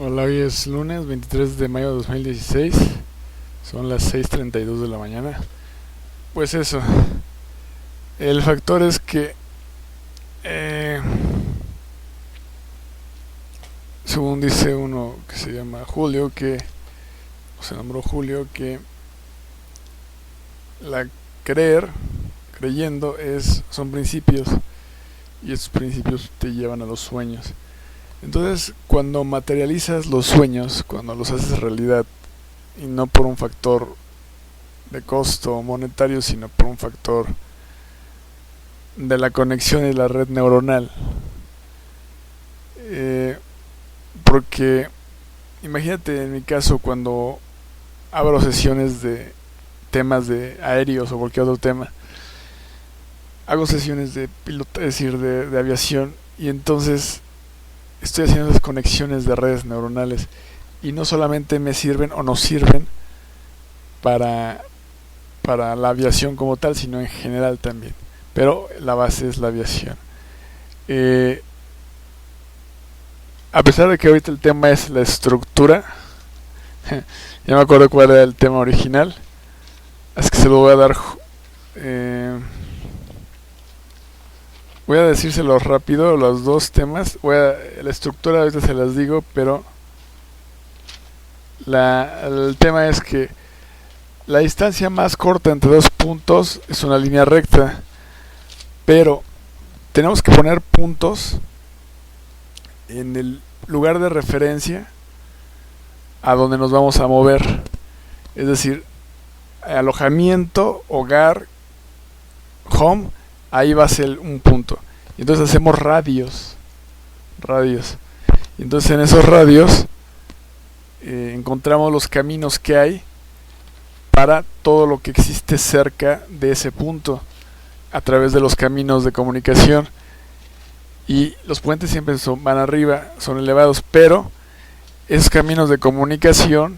Hola, hoy es lunes 23 de mayo de 2016. Son las 6:32 de la mañana. Pues eso, el factor es que, eh, según dice uno que se llama Julio, o se nombró Julio, que la creer, creyendo, son principios, y estos principios te llevan a los sueños. Entonces, cuando materializas los sueños, cuando los haces realidad, y no por un factor de costo monetario, sino por un factor de la conexión y la red neuronal. Eh, Porque imagínate en mi caso cuando abro sesiones de temas de aéreos o cualquier otro tema, hago sesiones de piloto, es decir, de aviación, y entonces estoy haciendo esas conexiones de redes neuronales y no solamente me sirven o nos sirven para, para la aviación como tal, sino en general también. Pero la base es la aviación. Eh, a pesar de que ahorita el tema es la estructura, ya me acuerdo cuál era el tema original, así que se lo voy a dar. Eh, Voy a decírselo rápido, los dos temas. La estructura ahorita se las digo, pero el tema es que la distancia más corta entre dos puntos es una línea recta, pero tenemos que poner puntos en el lugar de referencia a donde nos vamos a mover. Es decir, alojamiento, hogar, home, ahí va a ser un punto. Y entonces hacemos radios. Y entonces en esos radios encontramos los caminos que hay para todo lo que existe cerca de ese punto a través de los caminos de comunicación. Y los puentes siempre van arriba, son elevados, pero esos caminos de comunicación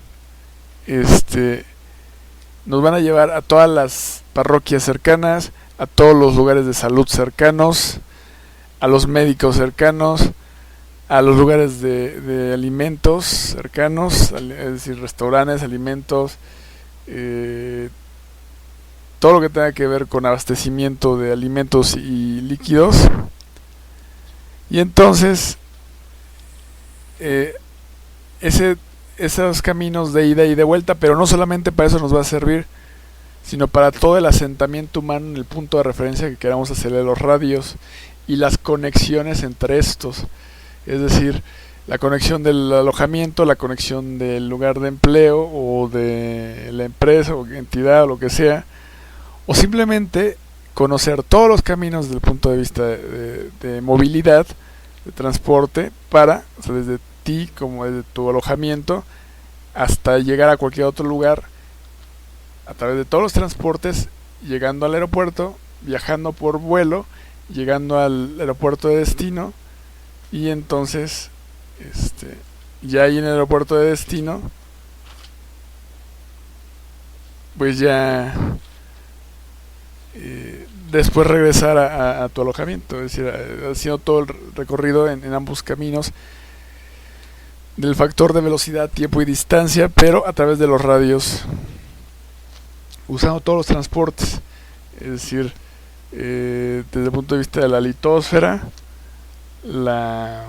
nos van a llevar a todas las parroquias cercanas, a todos los lugares de salud cercanos, a los médicos cercanos, a los lugares de alimentos cercanos, es decir, restaurantes, alimentos, todo lo que tenga que ver con abastecimiento de alimentos y líquidos. Y entonces, eh, esos caminos de ida y de vuelta, pero no solamente para eso nos va a servir, sino para todo el asentamiento humano en el punto de referencia que queramos hacerle los radios y las conexiones entre estos. Es decir, la conexión del alojamiento, la conexión del lugar de empleo o de la empresa o entidad o lo que sea, o simplemente conocer todos los caminos desde el punto de vista de movilidad, de transporte, o sea, desde ti como desde tu alojamiento hasta llegar a cualquier otro lugar a través de todos los transportes, llegando al aeropuerto, viajando por vuelo, llegando al aeropuerto de destino, y entonces ya ahí en el aeropuerto de destino pues ya después regresar a tu alojamiento, es decir, haciendo todo el recorrido en ambos caminos del factor de velocidad, tiempo y distancia, pero a través de los radios, usando todos los transportes, es decir, desde el punto de vista de la litosfera, la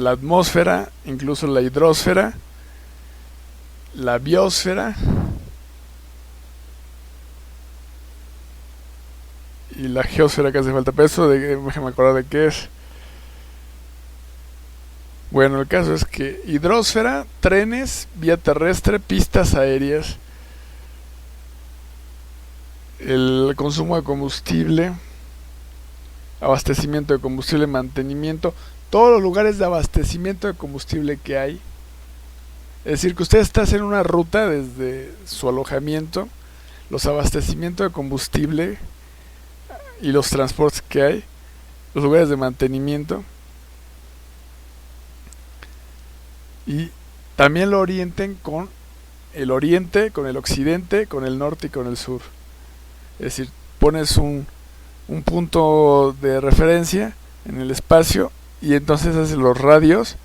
atmósfera, incluso la hidrosfera, la biosfera y la geosfera que hace falta. Pero eso, déjame acordar de qué es. Bueno, el caso es que hidrosfera, trenes, vía terrestre, pistas aéreas, el consumo de combustible, abastecimiento de combustible, mantenimiento, todos los lugares de abastecimiento de combustible que hay. Es decir, que usted está en una ruta desde su alojamiento, los abastecimientos de combustible y los transportes que hay, los lugares de mantenimiento, y también lo orienten con el oriente, con el occidente, con el norte y con el sur. Es decir, pones un punto de referencia en el espacio y entonces haces los radios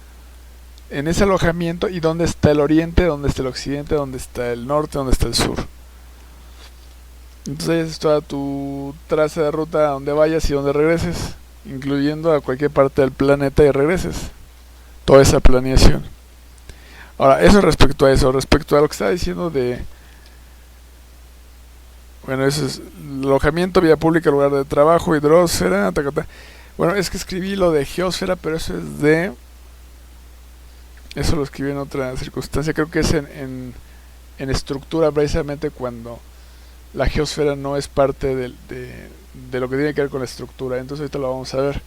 en ese alojamiento y dónde está el oriente, dónde está el occidente, dónde está el norte, dónde está el sur. Entonces es toda tu traza de ruta a donde vayas y donde regreses, incluyendo a cualquier parte del planeta y regreses. Toda esa planeación. Ahora, eso respecto a eso, respecto a lo que estaba diciendo de... Bueno, eso es alojamiento, vía pública, lugar de trabajo, hidrosfera, tacata. Bueno, es que escribí lo de geósfera, pero eso es de... Eso lo escribí en otra circunstancia, creo que es en estructura, precisamente cuando la geósfera no es parte de lo que tiene que ver con la estructura. Entonces ahorita lo vamos a ver.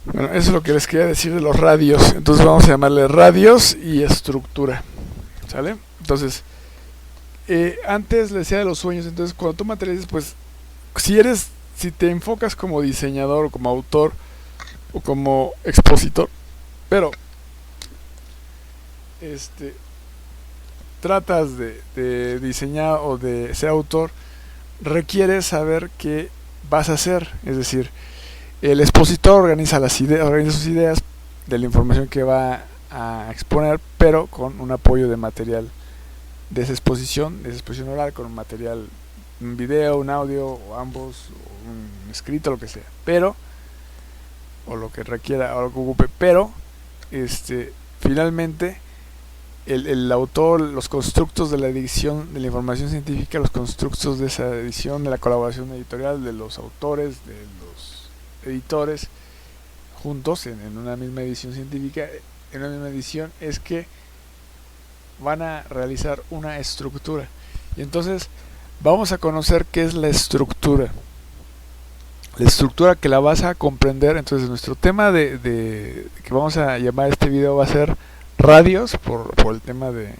Bueno, eso es lo que les quería decir de los radios. Entonces vamos a llamarle radios y estructura. ¿Sale? Entonces, antes les decía de los sueños. Entonces cuando tú materializas, pues, si te enfocas como diseñador o como autor o como expositor, pero tratas de diseñar o de ser autor, requieres saber qué vas a hacer. Es decir, el expositor organiza sus ideas de la información que va a exponer, pero con un apoyo de material de esa exposición oral, con un material, un video, un audio, o ambos, o un escrito, lo que sea, pero, o lo que requiera, o lo que ocupe, pero, finalmente, el autor, los constructos de la edición de la información científica, los constructos de esa edición, de la colaboración editorial de los autores, de los editores, juntos en una misma edición científica, en una misma edición, es que van a realizar una estructura. Y entonces vamos a conocer qué es la estructura. La estructura que la vas a comprender. Entonces nuestro tema de que vamos a llamar este video va a ser radios, por el tema de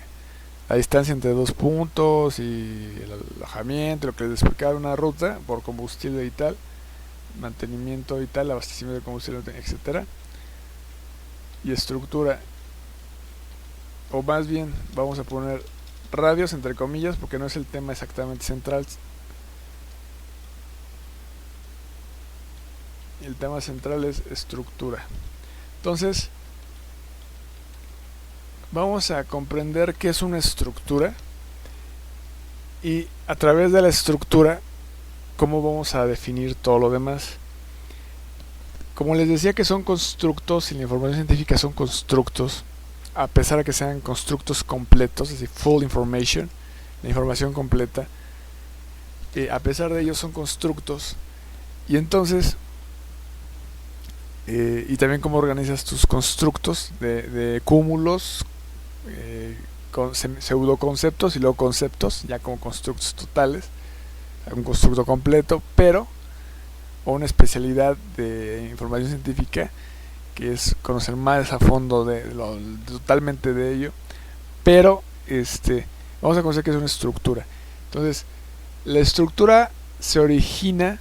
la distancia entre dos puntos y el alojamiento, lo que les explicaba, una ruta por combustible y tal, mantenimiento y tal, abastecimiento de combustible, etcétera. Y estructura, o más bien vamos a poner radios entre comillas porque no es el tema exactamente central. El tema central es estructura. Entonces vamos a comprender qué es una estructura y a través de la estructura cómo vamos a definir todo lo demás. Como les decía que son constructos, y la información científica son constructos, a pesar de que sean constructos completos, es decir, full information, la información completa, a pesar de ello son constructos. Y entonces, y también cómo organizas tus constructos de cúmulos, pseudoconceptos y luego conceptos, ya como constructos totales, un constructo completo, pero o una especialidad de información científica que es conocer más a fondo totalmente de ello, pero vamos a conocer qué es una estructura. Entonces, la estructura se origina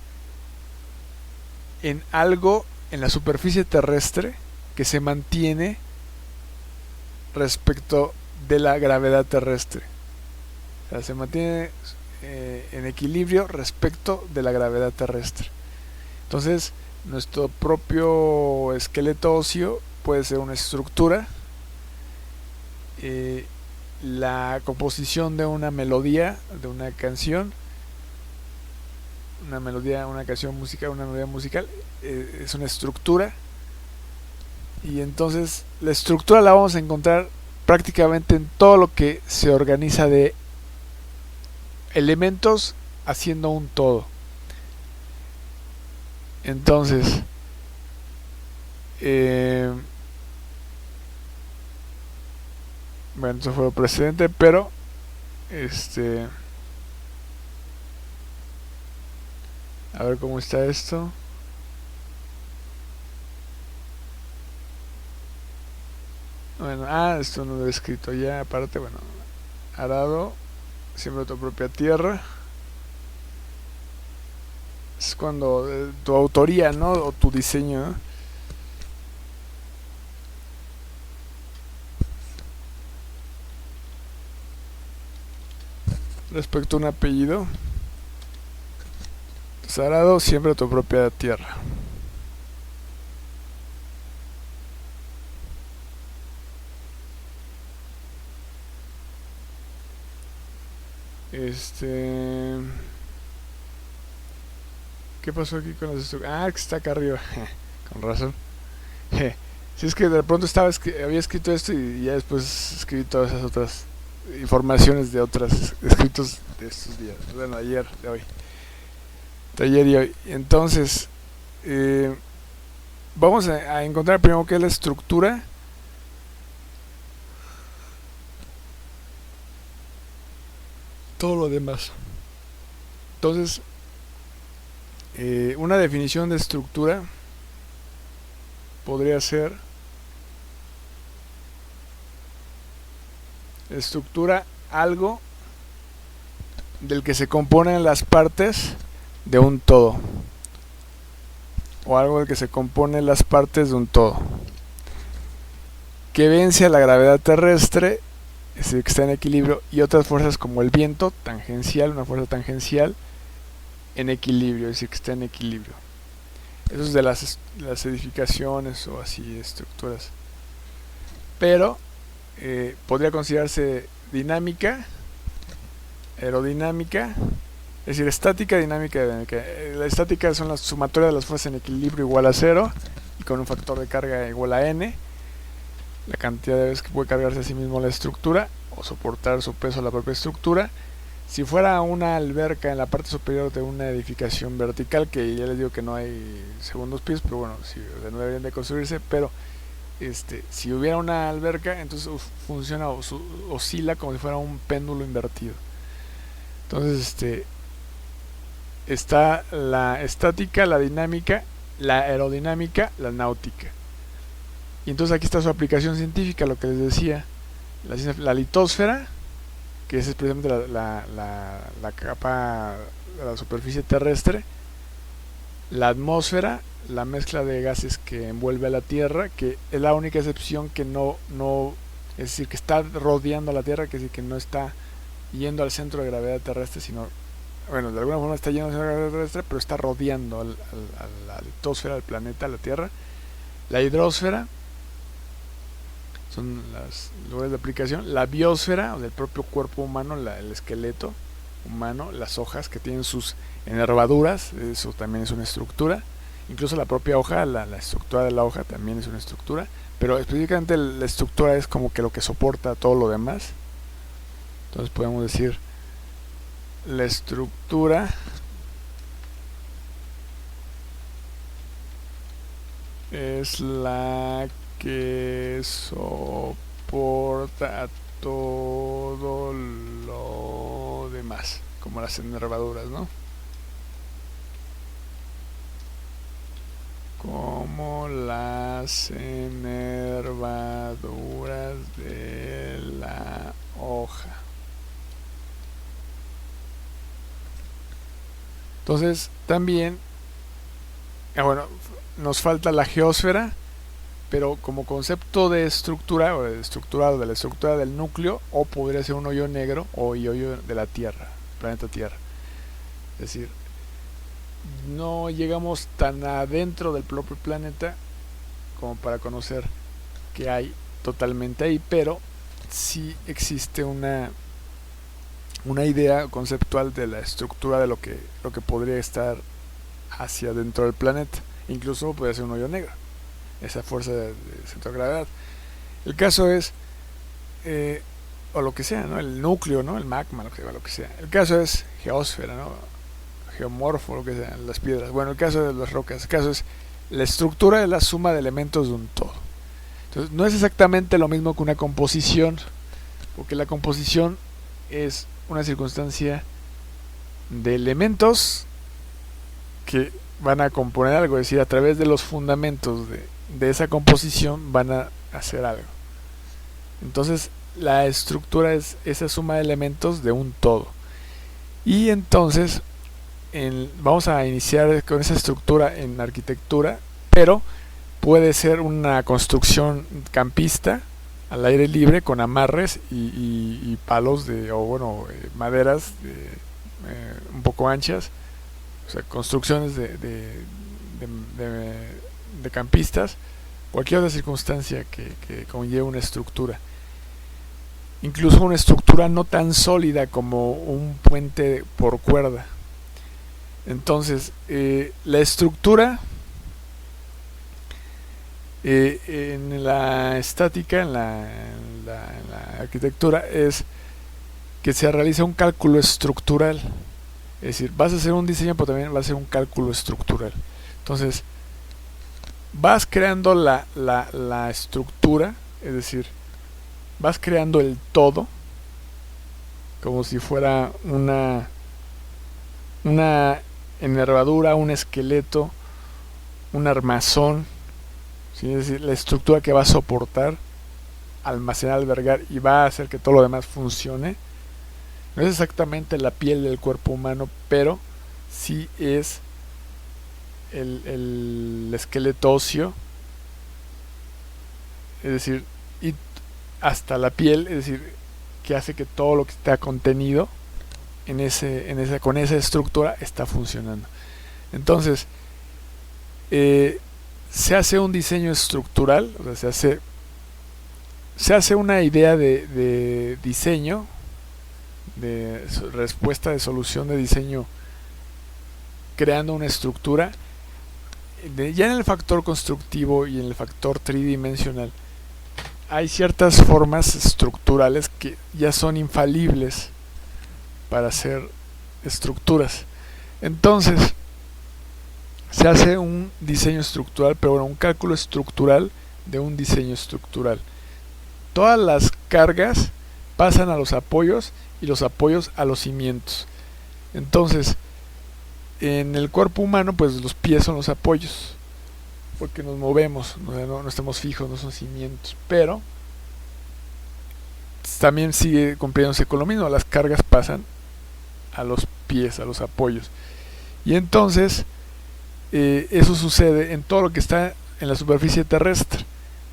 en algo en la superficie terrestre que se mantiene respecto de la gravedad terrestre. O sea, se mantiene en equilibrio respecto de la gravedad terrestre. Entonces, nuestro propio esqueleto óseo puede ser una estructura. La composición de una melodía, de una canción, una melodía musical, es una estructura. Y entonces la estructura la vamos a encontrar prácticamente en todo lo que se organiza de elementos haciendo un todo. Entonces, bueno, eso fue lo precedente, pero a ver cómo está esto. Bueno, esto no lo he escrito ya, aparte, bueno, arado, siembra tu propia tierra. Es cuando tu autoría, ¿no? O tu diseño, ¿no? Respecto a un apellido, arado, siembra tu propia tierra. Este... ¿Qué pasó aquí con las estructuras? Ah, que está acá arriba. Con razón. Si es que de pronto había escrito esto y ya después escribí todas esas otras informaciones de otros escritos de estos días. Bueno, ayer, de hoy. De ayer y hoy. Entonces, eh, vamos a encontrar primero qué es la estructura. Todo lo demás. Entonces, una definición de estructura podría ser estructura algo del que se componen las partes de un todo, o algo del que se componen las partes de un todo, que vence a la gravedad terrestre, es decir, que está en equilibrio, y otras fuerzas como el viento tangencial, una fuerza tangencial en equilibrio, es decir, que está en equilibrio. Eso es de las edificaciones o así estructuras. Pero podría considerarse dinámica, aerodinámica, es decir, estática, dinámica y dinámica. La estática son la sumatoria de las fuerzas en equilibrio igual a 0 y con un factor de carga igual a n, la cantidad de veces que puede cargarse a sí mismo la estructura o soportar su peso a la propia estructura. Si fuera una alberca en la parte superior de una edificación vertical, que ya les digo que no hay segundos pisos, pero bueno, sí, no deberían de construirse, pero si hubiera una alberca, entonces funciona, oscila como si fuera un péndulo invertido. Entonces, está la estática, la dinámica, la aerodinámica, la náutica. Y entonces aquí está su aplicación científica, lo que les decía, la litosfera, que es precisamente la capa de la superficie terrestre, la atmósfera, la mezcla de gases que envuelve a la Tierra, que es la única excepción que no es decir, que está rodeando a la Tierra, que es decir, que no está yendo al centro de gravedad terrestre, sino, bueno, de alguna forma está yendo al centro de gravedad terrestre, pero está rodeando a la litosfera del planeta, a la Tierra. La hidrosfera, son los lugares de aplicación. La biosfera, del propio cuerpo humano, el esqueleto humano, las hojas que tienen sus enervaduras, eso también es una estructura. Incluso la propia hoja, la estructura de la hoja también es una estructura, pero específicamente la estructura es como que lo que soporta todo lo demás. Entonces podemos decir, la estructura es la que soporta a todo lo demás, como las enervaduras, ¿no? Como las enervaduras de la hoja. Entonces, también, bueno, nos falta la geósfera, pero como concepto de estructura, o de estructurado, de la estructura del núcleo, o podría ser un hoyo negro o hoyo de la Tierra, planeta Tierra. Es decir, no llegamos tan adentro del propio planeta como para conocer qué hay totalmente ahí, pero sí existe una idea conceptual de la estructura de lo que podría estar hacia dentro del planeta. Incluso puede ser un hoyo negro, esa fuerza de centro de gravedad. El caso es, o lo que sea, ¿no? El núcleo, ¿no? El magma, lo que sea. El caso es geósfera, ¿no? Geomorfo, lo que sea, las piedras. Bueno, el caso de las rocas, el caso es la estructura de la suma de elementos de un todo. Entonces, no es exactamente lo mismo que una composición, porque la composición es una circunstancia de elementos que van a componer algo, es decir, a través de los fundamentos de esa composición van a hacer algo. Entonces, la estructura es esa suma de elementos de un todo. Y entonces, vamos a iniciar con esa estructura en arquitectura, pero puede ser una construcción campista al aire libre con amarres y palos maderas un poco anchas, o sea, construcciones de campistas, cualquier otra circunstancia que conlleve una estructura. incluso una estructura no tan sólida como un puente por cuerda. Entonces, la estructura en la estática, en la arquitectura, es que se realiza un cálculo estructural. Es decir, vas a hacer un diseño, pero también vas a hacer un cálculo estructural. Entonces, vas creando la estructura, es decir, vas creando el todo, como si fuera una enervadura, un esqueleto, un armazón, ¿sí? Es decir, la estructura que va a soportar, almacenar, albergar y va a hacer que todo lo demás funcione. No es exactamente la piel del cuerpo humano, pero sí es el esqueleto óseo, es decir, y hasta la piel, es decir, que hace que todo lo que está contenido con esa estructura está funcionando. Entonces, se hace un diseño estructural, o sea, se hace una idea de diseño, de respuesta de solución de diseño, creando una estructura. Ya en el factor constructivo y en el factor tridimensional hay ciertas formas estructurales que ya son infalibles para hacer estructuras. Entonces se hace un diseño estructural, pero bueno, un cálculo estructural de un diseño estructural. Todas las cargas pasan a los apoyos y los apoyos a los cimientos. Entonces, en el cuerpo humano, pues los pies son los apoyos, porque nos movemos, no estamos fijos, no son cimientos, pero también sigue cumpliéndose con lo mismo, las cargas pasan a los pies, a los apoyos. Y entonces, eso sucede en todo lo que está en la superficie terrestre.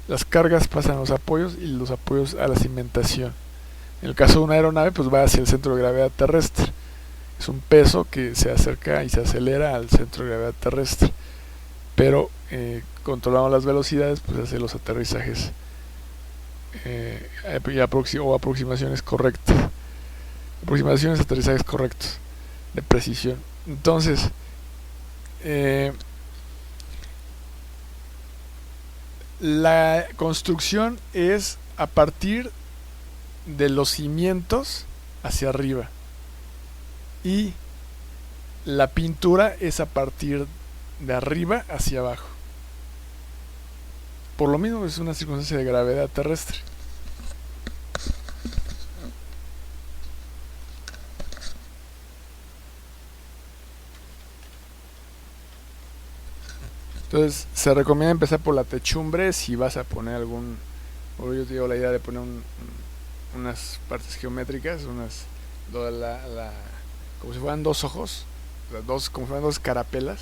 Las cargas pasan a los apoyos y los apoyos a la cimentación. En el caso de una aeronave, pues va hacia el centro de gravedad terrestre. Es un peso que se acerca y se acelera al centro de gravedad terrestre. Pero controlamos las velocidades, pues hace los aterrizajes o aproximaciones correctas. Aproximaciones, aterrizajes correctos, de precisión. Entonces, la construcción es a partir de los cimientos hacia arriba, y la pintura es a partir de arriba hacia abajo. Por lo mismo es una circunstancia de gravedad terrestre. Entonces se recomienda empezar por la techumbre si vas a poner algún, o yo te digo la idea de poner unas partes geométricas, como si fueran dos ojos, como si fueran dos carapelas,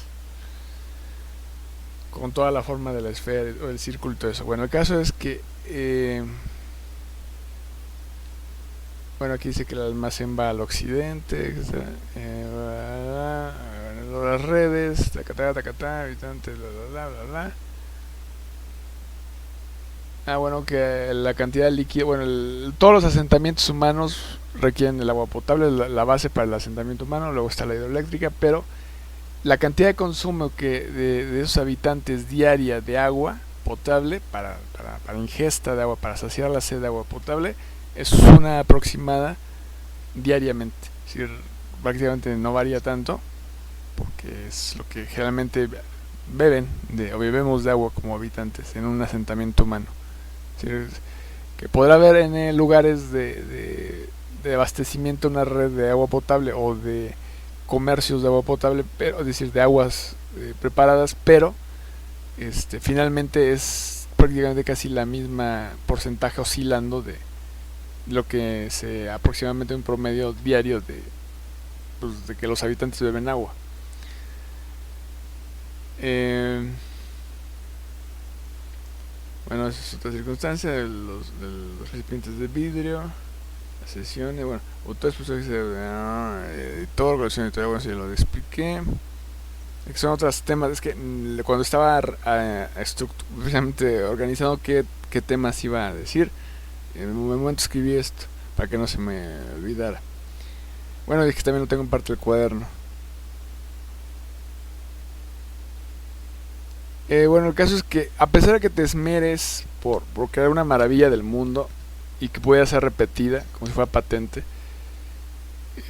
con toda la forma de la esfera o el círculo y todo eso. Bueno, el caso es que bueno, aquí dice que el almacén va al occidente, las redes, habitantes, bueno, que la cantidad de líquido, bueno, todos los asentamientos humanos requieren el agua potable, la base para el asentamiento humano, luego está la hidroeléctrica, pero la cantidad de consumo de esos habitantes diaria de agua potable para ingesta de agua, para saciar la sed de agua potable, es una aproximada diariamente. Es decir, prácticamente no varía tanto, porque es lo que generalmente beben o bebemos de agua como habitantes en un asentamiento humano. Es decir, que podrá haber en lugares de abastecimiento una red de agua potable o de comercios de agua potable, pero es decir, de aguas preparadas, pero finalmente es prácticamente casi la misma porcentaje oscilando de lo que aproximadamente un promedio diario de que los habitantes beben agua. Bueno, esa es otra circunstancia de los recipientes de vidrio, las sesiones, bueno, todo lo que bueno, ya lo expliqué. Son otros temas, es que cuando estaba precisamente organizando qué temas iba a decir, en un momento escribí esto. para que no se me olvidara. Bueno, dije que también lo tengo en parte del cuaderno. Bueno, el caso es que a pesar de que te esmeres por crear una maravilla del mundo y que pueda ser repetida, como si fuera patente,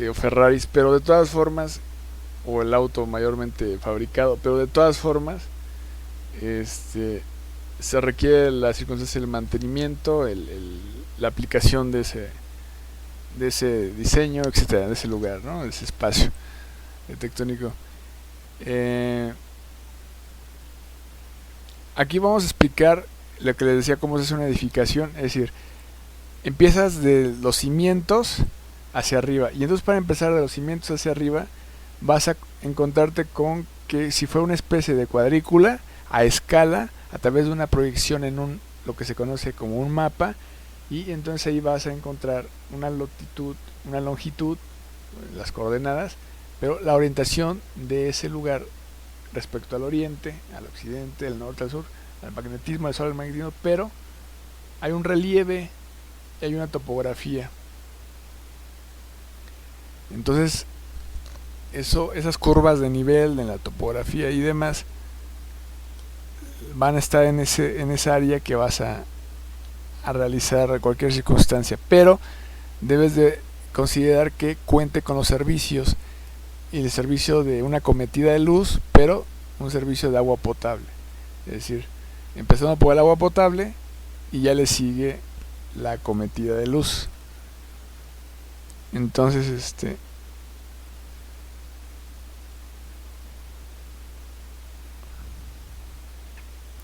o Ferraris, pero de todas formas, o el auto mayormente fabricado, pero de todas formas, se requiere la circunstancia del mantenimiento, la aplicación de ese diseño, etcétera, de ese lugar, ¿no? De ese espacio tectónico. Aquí vamos a explicar lo que les decía, cómo se hace una edificación, es decir, empiezas de los cimientos hacia arriba, y entonces para empezar de los cimientos hacia arriba vas a encontrarte con que si fuera una especie de cuadrícula a escala, a través de una proyección en lo que se conoce como un mapa, y entonces ahí vas a encontrar una longitud, las coordenadas, pero la orientación de ese lugar respecto al oriente, al occidente, al norte, al sur, al magnetismo, al sol, al magnetismo, pero hay un relieve y hay una topografía. Entonces, esas curvas de nivel en la topografía y demás van a estar en esa área que vas a realizar cualquier circunstancia, pero debes de considerar que cuente con los servicios, y el servicio de una cometida de luz, pero un servicio de agua potable. Es decir, empezando por el agua potable y ya le sigue la cometida de luz. Entonces,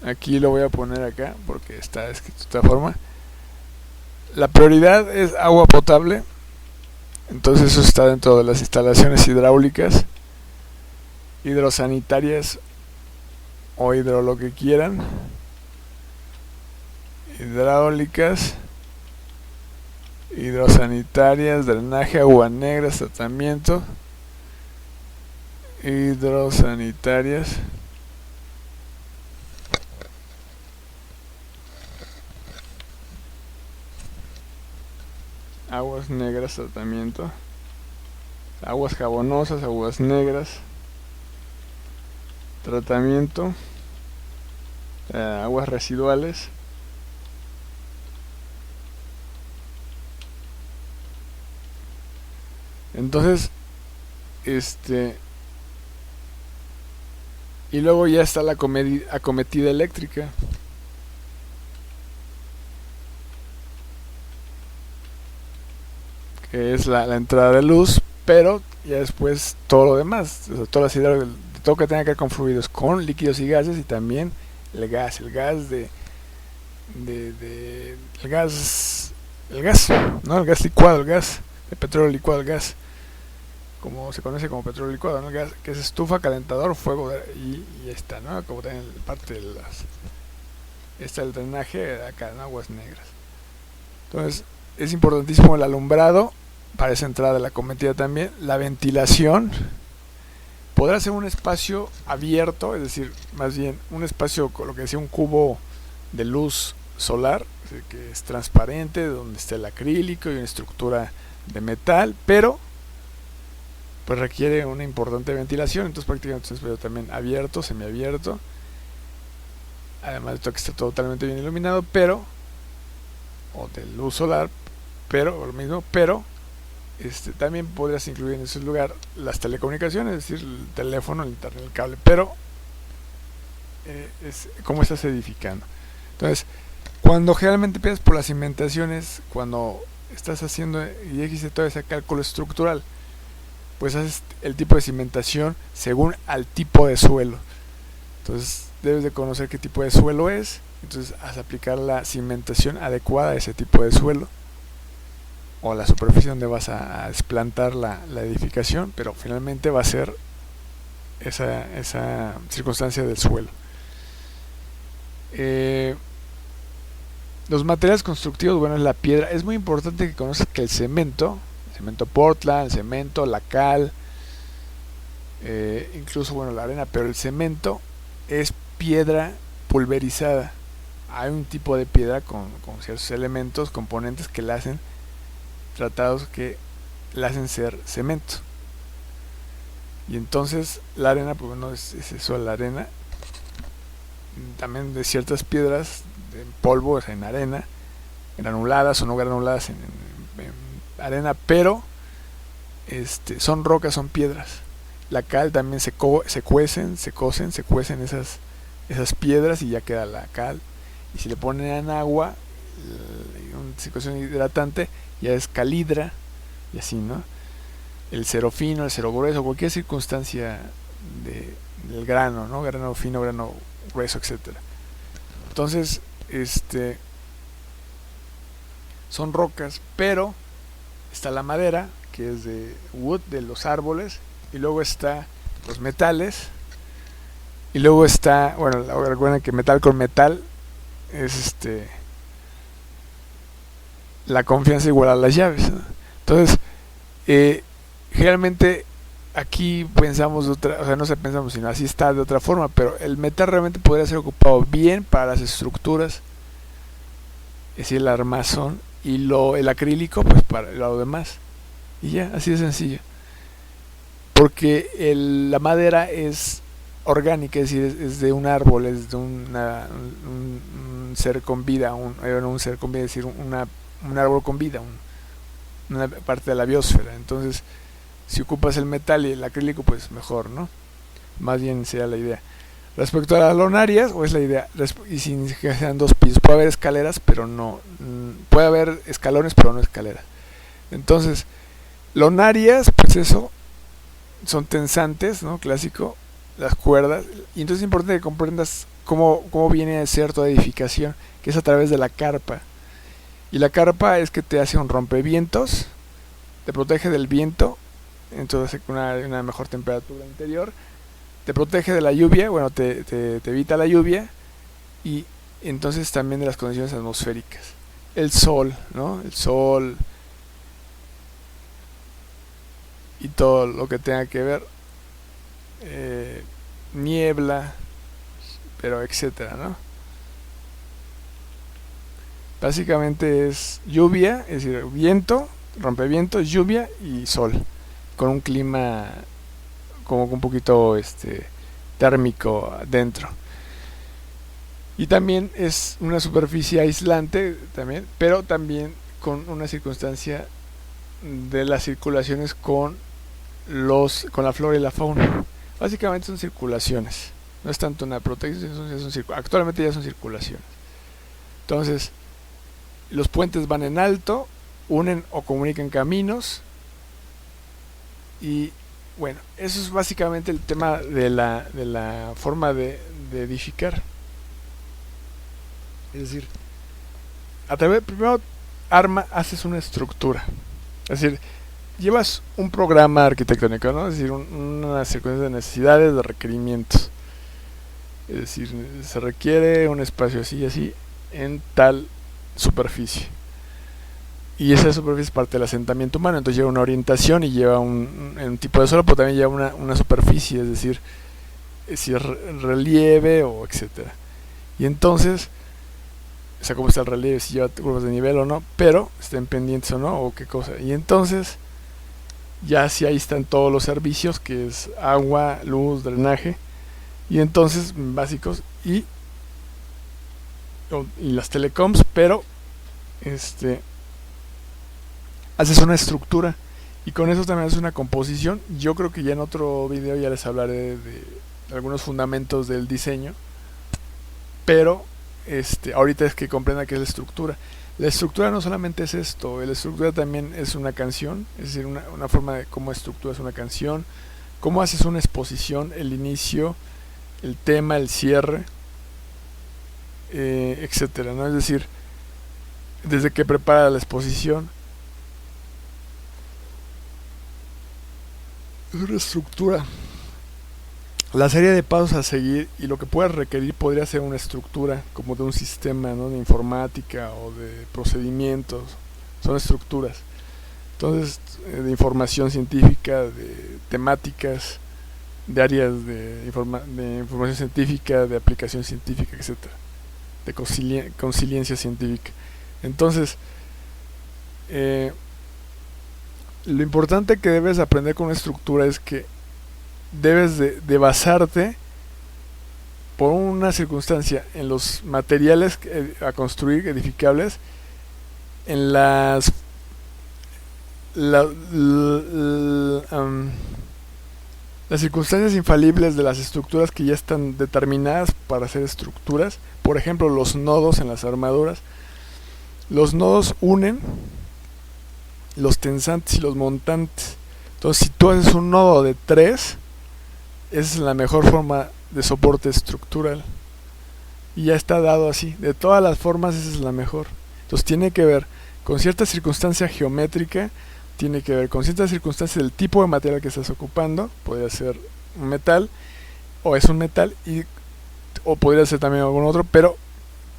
aquí lo voy a poner acá porque está escrito de esta forma. La prioridad es agua potable. Entonces eso está dentro de las instalaciones hidráulicas, hidrosanitarias o lo que quieran, hidráulicas, hidrosanitarias, drenaje, agua negra, tratamiento, hidrosanitarias, aguas negras, tratamiento, aguas jabonosas, aguas negras, tratamiento, aguas residuales, entonces y luego ya está la acometida eléctrica, que es la entrada de luz, pero ya después todo lo demás, o sea, todas las todo que tenga que ver con fluidos, con líquidos y gases, y también el gas no, el gas licuado, el gas de petróleo licuado, el gas como se conoce como petróleo licuado, ¿no? El gas que es estufa, calentador, fuego, y está, ¿no? Como también parte de está el drenaje acá en aguas negras. Entonces es importantísimo el alumbrado para esa entrada de la cometida, también la ventilación. Podrá ser un espacio abierto, es decir, más bien un espacio con lo que decía un cubo de luz solar, que es transparente, donde está el acrílico y una estructura de metal, pero pues requiere una importante ventilación, entonces prácticamente es un espacio también abierto, semiabierto, además de esto que está totalmente bien iluminado, pero o de luz solar, pero lo mismo, pero también podrías incluir en ese lugar las telecomunicaciones, es decir, el teléfono, el internet, el cable, pero es cómo estás edificando. Entonces, cuando generalmente empiezas por las cimentaciones, cuando estás haciendo y existe todo ese cálculo estructural, pues haces el tipo de cimentación según al tipo de suelo. Entonces debes de conocer qué tipo de suelo es, entonces has de aplicar la cimentación adecuada a ese tipo de suelo o la superficie donde vas a desplantar la edificación, pero finalmente va a ser esa circunstancia del suelo. Los materiales constructivos, bueno, es la piedra. Es muy importante que conozcas que el cemento Portland, el cemento, la cal, incluso, bueno, la arena, pero el cemento es piedra pulverizada. Hay un tipo de piedra con ciertos elementos, componentes que la hacen tratados que la hacen ser cemento. Y entonces la arena, pues bueno, es eso, la arena. También de ciertas piedras, de polvo, o sea, en arena, granuladas o no granuladas en arena, pero son rocas, son piedras. La cal también se cuecen esas piedras y ya queda la cal. Y si le ponen agua, una situación hidratante, ya es calidra, y así, ¿no? El cero fino, el cero grueso, cualquier circunstancia del grano, ¿no? Grano fino, grano grueso, etcétera. Entonces, son rocas, pero está la madera, que es de wood, de los árboles, y luego está los metales, y luego está, bueno, recuerden que metal con metal es la confianza igual a las llaves, ¿no? Entonces, generalmente aquí pensamos de otra, o sea, no se pensamos, sino así está de otra forma, pero el metal realmente podría ser ocupado bien para las estructuras, es decir, el armazón, y el acrílico pues para lo demás, y ya, así de sencillo, porque la madera es orgánica, es decir, es de un árbol, es de un ser con vida, un ser con vida, es decir, un árbol con vida, una parte de la biosfera. Entonces, si ocupas el metal y el acrílico, pues mejor, ¿no? Más bien sería la idea. Respecto a las lonarias, o es la idea, y sin que sean dos pisos, puede haber escaleras, pero no, puede haber escalones, pero no escaleras. Entonces, lonarias, pues eso, son tensantes, ¿no? Clásico, las cuerdas, y entonces es importante que comprendas cómo viene a ser toda edificación, que es a través de la carpa. Y la carpa es que te hace un rompevientos, te protege del viento, entonces una mejor temperatura interior, te protege de la lluvia, bueno, te evita la lluvia, y entonces también de las condiciones atmosféricas. El sol, ¿no? El sol y todo lo que tenga que ver, niebla, pero etcétera, ¿no? Básicamente es lluvia, es decir, viento, rompevientos, lluvia y sol, con un clima como un poquito térmico dentro. Y también es una superficie aislante también, pero también con una circunstancia de las circulaciones con la flora y la fauna. Básicamente son circulaciones, no es tanto una protección, actualmente ya son circulaciones. Entonces, los puentes van en alto, unen o comunican caminos, y bueno, eso es básicamente el tema de la forma de edificar. Es decir, primero haces una estructura, es decir, llevas un programa arquitectónico, ¿no? Es decir, una secuencia de necesidades, de requerimientos. Es decir, se requiere un espacio así, en tal superficie. Y esa superficie es parte del asentamiento humano, entonces lleva una orientación y lleva un tipo de suelo, pero también lleva una superficie, es decir, relieve o etcétera. Y entonces, o sea, cómo está el relieve, si lleva curvas de nivel o no, pero estén pendientes o no, o qué cosa. Y entonces, ya si ahí están todos los servicios, que es agua, luz, drenaje, y entonces básicos, y las telecoms, pero haces una estructura, y con eso también haces una composición. Yo creo que ya en otro video ya les hablaré de algunos fundamentos del diseño, pero ahorita es que comprenda qué es la estructura. La estructura no solamente es esto, la estructura también es una canción, es decir, una forma de cómo estructuras una canción, cómo haces una exposición, el inicio, el tema, el cierre, etcétera, ¿no? Es decir, desde que prepara la exposición, es una estructura. La serie de pasos a seguir y lo que puedas requerir podría ser una estructura, como de un sistema, ¿no? De informática o de procedimientos. Son estructuras. Entonces, de información científica, de temáticas, de áreas de información científica, de aplicación científica, etcétera, de conciliencia científica. Entonces, lo importante que debes aprender con una estructura es que debes de basarte por una circunstancia en los materiales a construir edificables, en las circunstancias infalibles de las estructuras que ya están determinadas para ser estructuras. Por ejemplo, los nodos en las armaduras. Los nodos unen los tensantes y los montantes. Entonces, si tú haces un nodo de 3, esa es la mejor forma de soporte estructural. Y ya está dado así. De todas las formas, esa es la mejor. Entonces, tiene que ver con cierta circunstancia geométrica, tiene que ver con ciertas circunstancias del tipo de material que estás ocupando. Podría ser un metal, o es un metal, o podría ser también algún otro, pero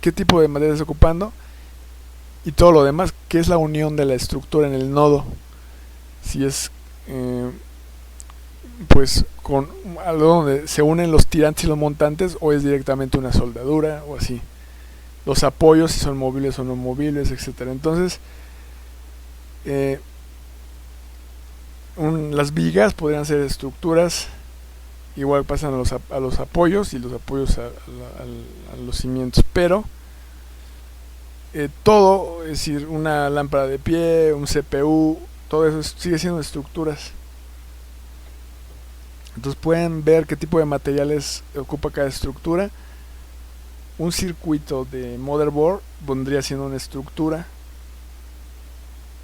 qué tipo de material estás ocupando, y todo lo demás, que es la unión de la estructura en el nodo. Si es pues con algo donde se unen los tirantes y los montantes, o es directamente una soldadura, o así. Los apoyos, si son móviles o no móviles, etcétera. Entonces, las vigas podrían ser estructuras, igual pasan a los apoyos, y los apoyos a los cimientos, pero todo, es decir, una lámpara de pie, un CPU, todo eso sigue siendo estructuras. Entonces pueden ver qué tipo de materiales ocupa cada estructura. Un circuito de motherboard vendría siendo una estructura,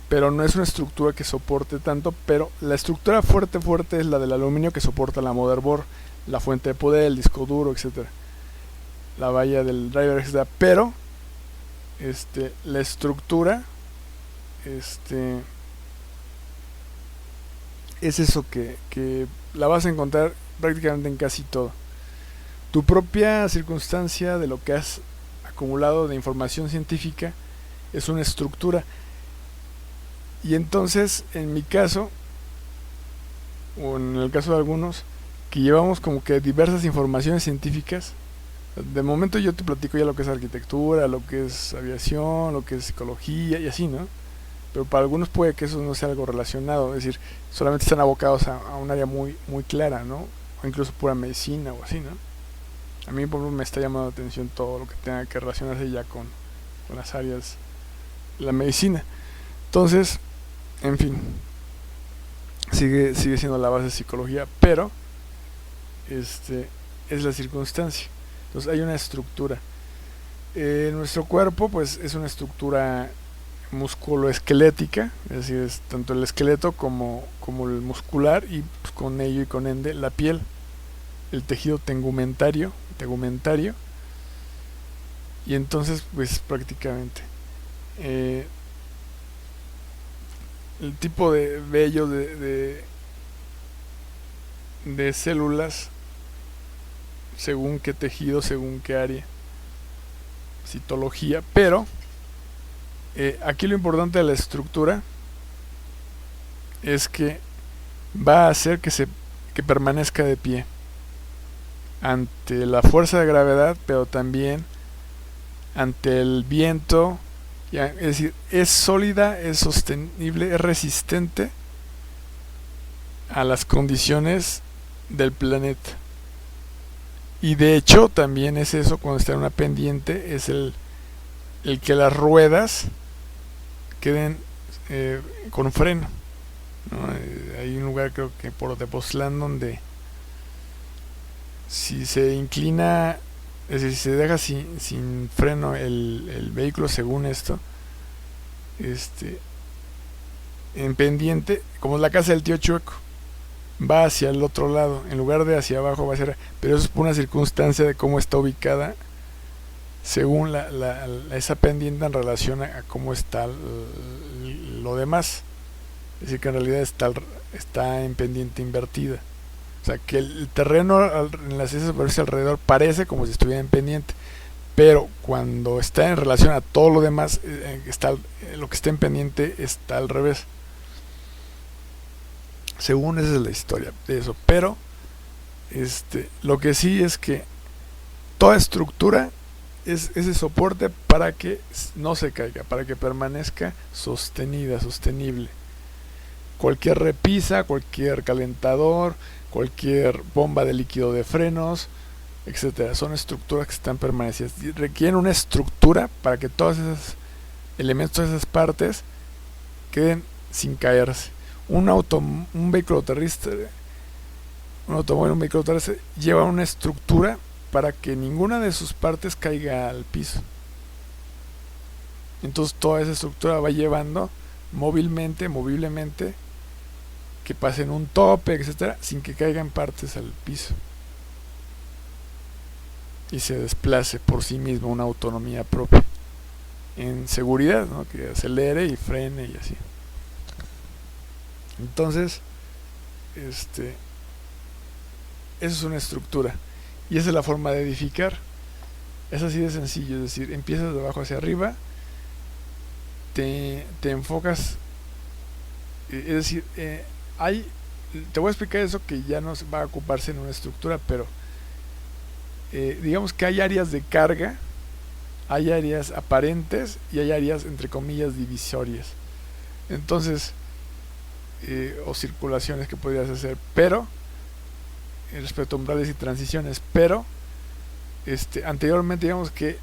pero no es una estructura que soporte tanto. Pero la estructura fuerte es la del aluminio, que soporta la motherboard, la fuente de poder, el disco duro, etcétera, la valla del driver, etcétera. Pero la estructura es eso que la vas a encontrar prácticamente en casi todo. Tu propia circunstancia de lo que has acumulado de información científica es una estructura. Y entonces, en mi caso, o en el caso de algunos, que llevamos como que diversas informaciones científicas, de momento yo te platico ya lo que es arquitectura, lo que es aviación, lo que es psicología y así, ¿no? Pero para algunos puede que eso no sea algo relacionado, es decir, solamente están abocados a un área muy, muy clara, ¿no? O incluso pura medicina o así, ¿no? A mí, por ejemplo, me está llamando la atención todo lo que tenga que relacionarse ya con las áreas de la medicina. Entonces, en fin, sigue siendo la base de psicología, pero es la circunstancia. Entonces hay una estructura. Nuestro cuerpo, pues, es una estructura musculoesquelética, es decir, es tanto el esqueleto como el muscular, y pues, con ello y con ende la piel, el tejido tegumentario, y entonces pues prácticamente el tipo de vello de células, según qué tejido, según qué área, citología. Pero aquí lo importante de la estructura es que va a hacer que permanezca de pie ante la fuerza de gravedad, pero también ante el viento. Es decir, es sólida, es sostenible, es resistente a las condiciones del planeta. Y de hecho también es eso, cuando está en una pendiente, es el que las ruedas queden con freno, ¿no? Hay un lugar, creo que por Tepoztlán, donde si se inclina, es decir, si se deja sin freno el vehículo, según esto, en pendiente, como la casa del tío Chueco, va hacia el otro lado, en lugar de hacia abajo va hacia, pero eso es por una circunstancia de cómo está ubicada según esa pendiente en relación a cómo está lo demás. Es decir, que en realidad está en pendiente invertida. O sea, que el terreno en las islas superficie alrededor parece como si estuviera en pendiente, pero cuando está en relación a todo lo demás, lo que está en pendiente está al revés. Según esa es la historia de eso. Pero lo que sí es que toda estructura es ese soporte para que no se caiga, para que permanezca sostenida, sostenible. cualquier repisa, cualquier calentador, cualquier bomba de líquido de frenos, etcétera. Son estructuras que están permanecidas. Requieren una estructura para que todos esos elementos, todas esas partes queden sin caerse. Un vehículo terrestre, un automóvil, un vehículo terrestre lleva una estructura para que ninguna de sus partes caiga al piso. Entonces toda esa estructura va llevando moviblemente, que pasen un tope, etcétera, sin que caigan partes al piso y se desplace por sí mismo, una autonomía propia en seguridad, ¿no? Que acelere y frene y así. Entonces, esa es una estructura y esa es la forma de edificar. Es así de sencillo, es decir, empiezas de abajo hacia arriba, te enfocas, es decir, te voy a explicar eso que ya no va a ocuparse en una estructura, pero digamos que hay áreas de carga, hay áreas aparentes y hay áreas entre comillas divisorias. Entonces, o circulaciones que podrías hacer, pero respecto a umbrales y transiciones, pero anteriormente digamos que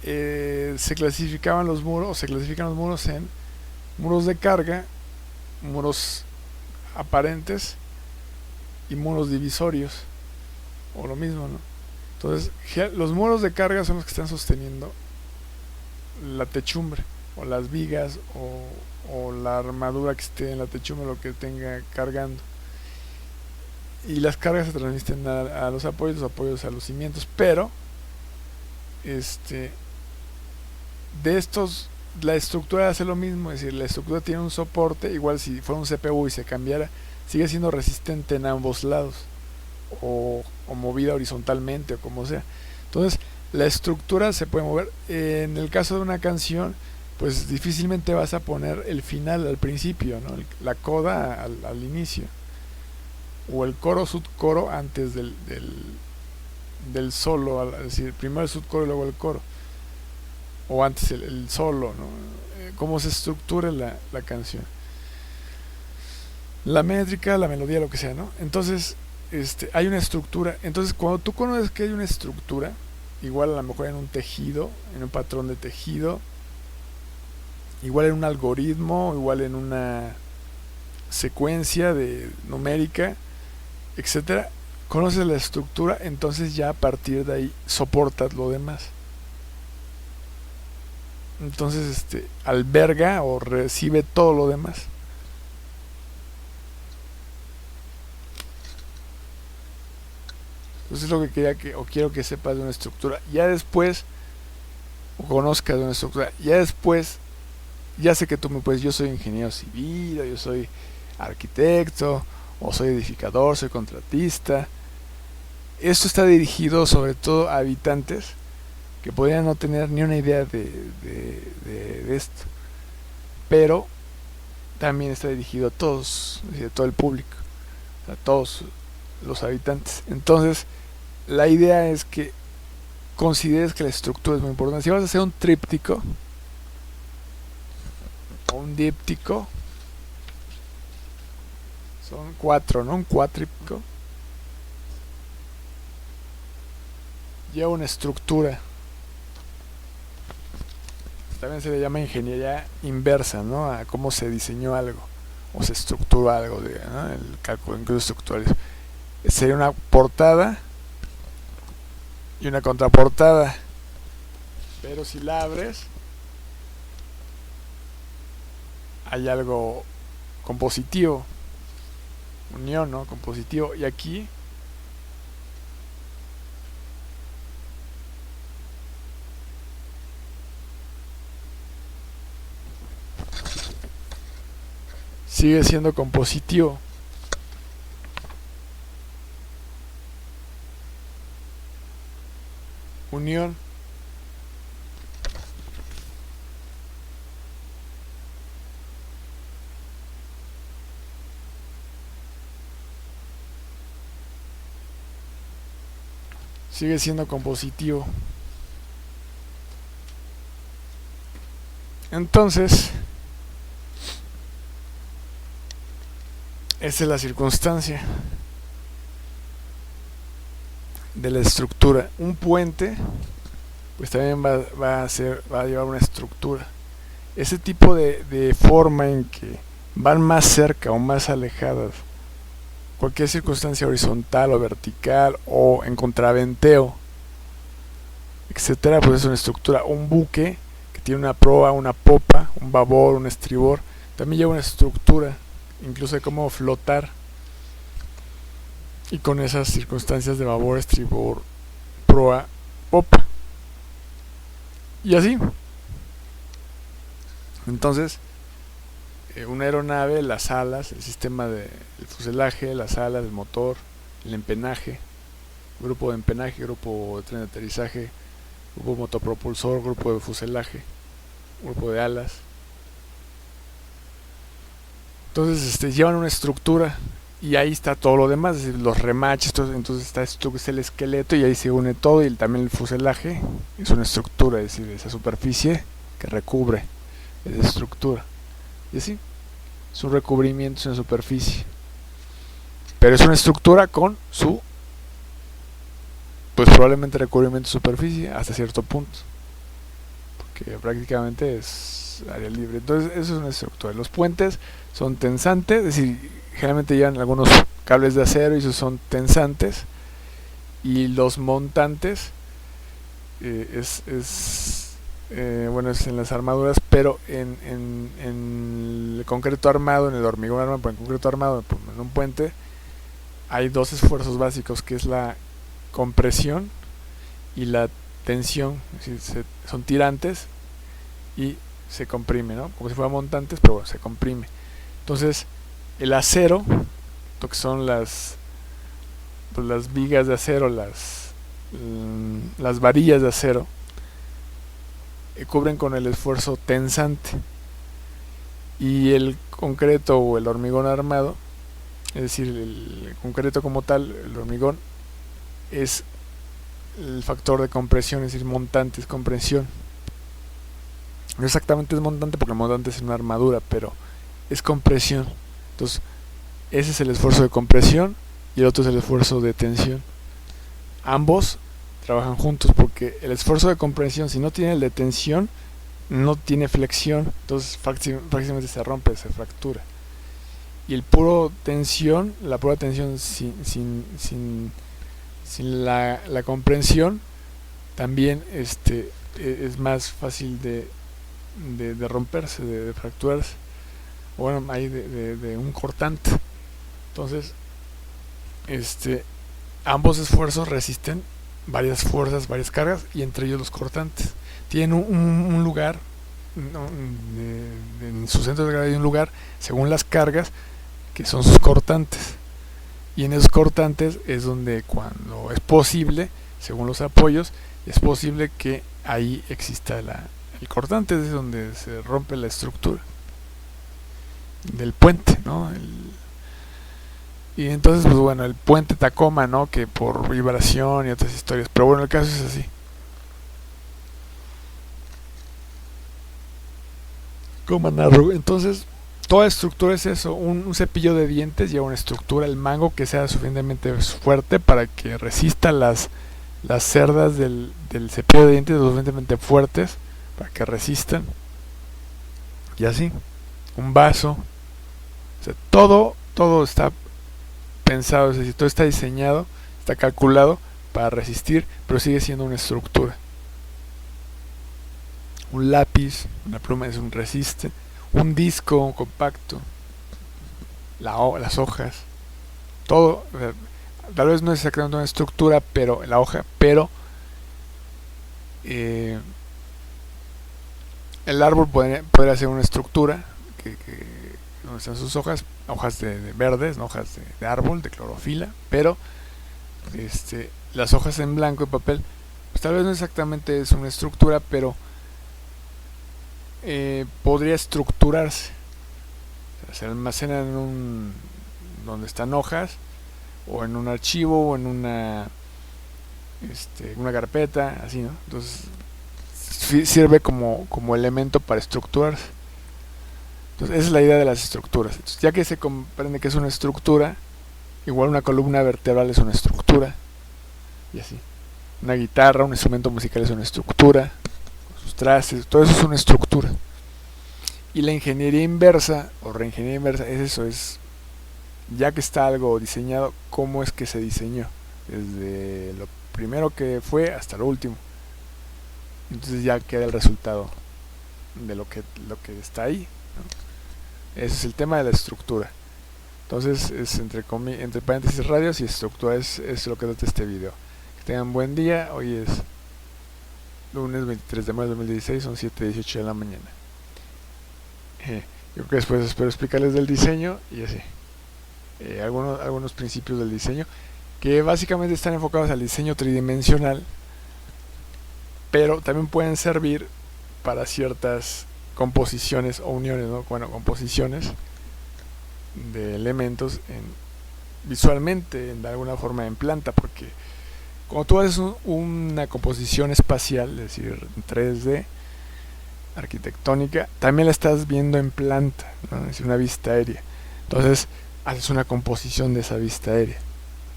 se clasifican los muros en muros de carga, muros aparentes y muros divisorios, o lo mismo, ¿no? Entonces, los muros de carga son los que están sosteniendo la techumbre, o las vigas, o la armadura que esté en la techumbre, lo que tenga cargando. Y las cargas se transmiten a los apoyos a los cimientos, pero de estos la estructura hace lo mismo, es decir, la estructura tiene un soporte, igual si fuera un CPU y se cambiara, sigue siendo resistente en ambos lados, o movida horizontalmente, o como sea. Entonces, la estructura se puede mover. En el caso de una canción, pues difícilmente vas a poner el final al principio, ¿no? La coda al inicio, o el coro subcoro antes del solo, es decir, primero el subcoro y luego el coro, o antes el solo, ¿no? Cómo se estructura la canción, la métrica, la melodía, lo que sea, ¿no? Entonces, hay una estructura. Entonces, cuando tú conoces que hay una estructura, igual a lo mejor en un tejido, en un patrón de tejido, igual en un algoritmo, igual en una secuencia numérica, etcétera, conoces la estructura, entonces ya a partir de ahí soportas lo demás. Entonces, alberga o recibe todo lo demás. Entonces es lo que quiero que sepas de una estructura. Ya después, o conozcas de una estructura, ya después, ya sé que tú me puedes, yo soy ingeniero civil, o yo soy arquitecto, o soy edificador, soy contratista. Esto está dirigido sobre todo a habitantes que podrían no tener ni una idea de esto, pero también está dirigido a todos, a todo el público, a todos los habitantes. Entonces, la idea es que consideres que la estructura es muy importante. Si vas a hacer un tríptico o un díptico, son 4, ¿no? Un cuatríptico lleva una estructura. También se le llama ingeniería inversa, ¿no? A cómo se diseñó algo o se estructuró algo, ¿no? El cálculo incluso estructural. Sería una portada y una contraportada, pero si la abres hay algo compositivo, unión, ¿no? Compositivo, y aquí sigue siendo compositivo. Unión. Sigue siendo compositivo. Entonces, esa es la circunstancia de la estructura. Un puente pues también va a llevar una estructura. Ese tipo de forma en que van más cerca o más alejadas, cualquier circunstancia horizontal o vertical o en contraventeo, etcétera, pues es una estructura. Un buque que tiene una proa, una popa, un babor, un estribor, también lleva una estructura, incluso de cómo flotar. Y con esas circunstancias de babor, estribor, proa, popa. Y así. Entonces, una aeronave, las alas, el sistema del fuselaje, las alas, el motor, el empenaje, grupo de empenaje, grupo de tren de aterrizaje, grupo motopropulsor, grupo de fuselaje, grupo de alas. Entonces llevan una estructura y ahí está todo lo demás, es decir, los remaches, entonces está esto que es el esqueleto y ahí se une todo, y también el fuselaje es una estructura, es decir, esa superficie que recubre esa estructura. Y así, es un recubrimiento, es una superficie, pero es una estructura con su, pues probablemente recubrimiento de superficie hasta cierto punto, porque prácticamente es área libre. Entonces eso es una estructura. Los puentes son tensantes, es decir, generalmente llevan algunos cables de acero y esos son tensantes, y los montantes bueno, es en las armaduras, pero en el concreto armado, en el hormigón armado, en concreto armado, en un puente, hay dos esfuerzos básicos, que es la compresión y la tensión. Es decir, son tirantes y se comprime, ¿no? Como si fueran montantes, pero bueno, se comprime. Entonces, el acero, lo que son las vigas de acero, las varillas de acero, cubren con el esfuerzo tensante, y el concreto o el hormigón armado, es decir, el concreto como tal, el hormigón, es el factor de compresión, es decir, montante, es compresión. No exactamente es montante, porque el montante es una armadura, pero es compresión. Entonces, ese es el esfuerzo de compresión y el otro es el esfuerzo de tensión. Ambos trabajan juntos, porque el esfuerzo de compresión, si no tiene el de tensión, no tiene flexión, entonces prácticamente se rompe, se fractura. Y el puro tensión, la pura tensión sin la comprensión, también es más fácil de romperse, de fracturarse. Bueno, hay de un cortante. Entonces, ambos esfuerzos resisten varias fuerzas, varias cargas, y entre ellos los cortantes. Tienen un lugar, en su centro de gravedad hay un lugar, según las cargas, que son sus cortantes. Y en esos cortantes es donde, cuando es posible, según los apoyos, es posible que ahí exista el cortante, es donde se rompe la estructura del puente, ¿no? Y entonces, pues bueno, el puente Tacoma, ¿no? Que por vibración y otras historias, pero bueno, el caso es así. ¿Cómo narro? Entonces, toda estructura es eso. Un cepillo de dientes lleva una estructura, el mango que sea suficientemente fuerte para que resista las cerdas del cepillo de dientes, lo suficientemente fuertes para que resistan. Y así, un vaso. O sea, todo está pensado, es decir, todo está diseñado, está calculado para resistir, pero sigue siendo una estructura. Un lápiz, una pluma es un resiste, un disco compacto, las hojas, todo, tal vez no es exactamente una estructura, pero la hoja, pero el árbol podría ser una estructura donde están sus hojas de verdes, ¿no? Hojas de árbol, de clorofila, pero las hojas en blanco de papel, pues tal vez no exactamente es una estructura, pero podría estructurarse. O sea, se almacena donde están hojas, o en un archivo, o en una carpeta, así, ¿no? Entonces sirve como elemento para estructurarse. Entonces esa es la idea de las estructuras. Entonces, ya que se comprende que es una estructura, igual una columna vertebral es una estructura, y así. Una guitarra, un instrumento musical es una estructura, sus trastes, todo eso es una estructura. Y la ingeniería inversa, o reingeniería inversa, es eso, es ya que está algo diseñado, cómo es que se diseñó, desde lo primero que fue hasta lo último. Entonces ya queda el resultado de lo que está ahí, ¿no? Ese es el tema de la estructura. Entonces es entre paréntesis radios y estructura, es lo que trata este video. Que tengan buen día. Hoy es lunes 23 de mayo de 2016, son 7:18 de la mañana. Yo creo que después espero explicarles del diseño y así. Algunos principios del diseño que básicamente están enfocados al diseño tridimensional, pero también pueden servir para ciertas composiciones o uniones, ¿no? Bueno, composiciones de elementos visualmente, de alguna forma en planta, porque cuando tú haces una composición espacial, es decir, en 3D, arquitectónica, también la estás viendo en planta, ¿no? Es decir, una vista aérea. Entonces, haces una composición de esa vista aérea.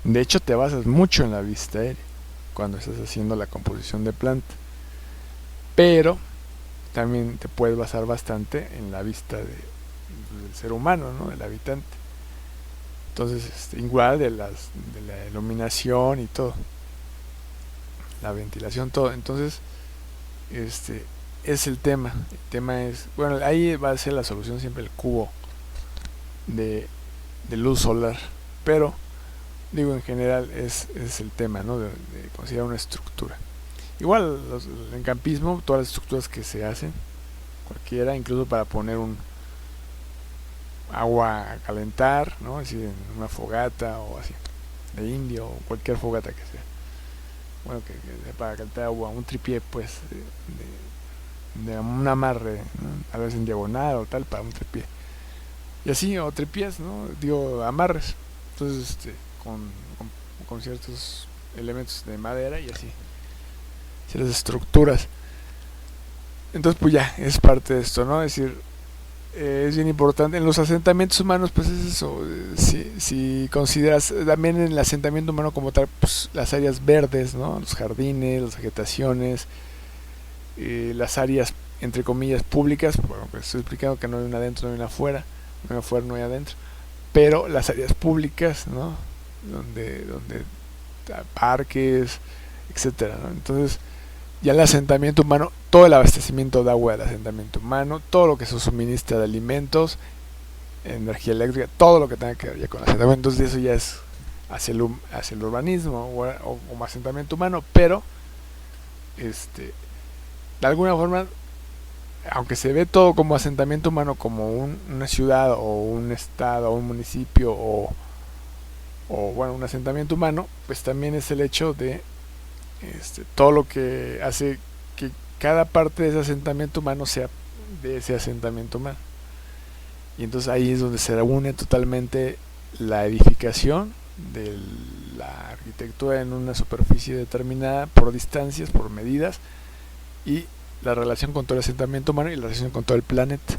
De hecho, te basas mucho en la vista aérea cuando estás haciendo la composición de planta. Pero también te puedes basar bastante en la vista del ser humano, ¿no? Del habitante. Entonces, igual de la iluminación y todo, la ventilación, todo. Entonces, es el tema. El tema es, bueno, ahí va a ser la solución siempre el cubo de luz solar, pero digo, en general es el tema, ¿no? de considerar una estructura. Igual en campismo, todas las estructuras que se hacen, cualquiera, incluso para poner un agua a calentar, ¿no? Es decir, en una fogata o así, de indio, o cualquier fogata que sea. Bueno, que sea para calentar agua, un tripié, pues, de un amarre, ¿no? A veces en diagonal o tal, para un tripié. Y así, o tripiés, ¿no? Digo, amarres. Entonces, con ciertos elementos de madera y así. Ciertas estructuras. Entonces, pues ya, es parte de esto, ¿no? Es decir, es bien importante. En los asentamientos humanos, pues es eso. Si consideras también en el asentamiento humano como tal, pues las áreas verdes, ¿no? Los jardines, las vegetaciones, las áreas, entre comillas, públicas. Bueno, pues estoy explicando que no hay una adentro, no hay una afuera. No hay afuera, no hay adentro. Pero las áreas públicas, ¿no? Donde parques, etcétera, ¿no? Entonces, ya el asentamiento humano, todo el abastecimiento de agua del asentamiento humano, todo lo que se suministra de alimentos, energía eléctrica, todo lo que tenga que ver ya con el asentamiento, entonces eso ya es hacia el urbanismo o como asentamiento humano, pero de alguna forma, aunque se ve todo como asentamiento humano, como una ciudad o un estado o un municipio o bueno, un asentamiento humano, pues también es el hecho de todo lo que hace que cada parte de ese asentamiento humano sea de ese asentamiento humano. Y entonces ahí es donde se une totalmente la edificación de la arquitectura en una superficie determinada por distancias, por medidas, y la relación con todo el asentamiento humano y la relación con todo el planeta.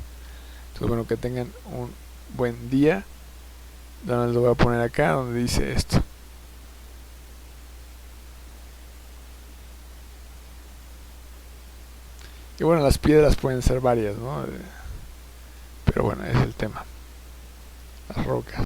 Entonces, bueno, que tengan un buen día. Lo voy a poner acá donde dice esto. Y bueno, las piedras pueden ser varias, ¿no? Pero bueno, es el tema. Las rocas.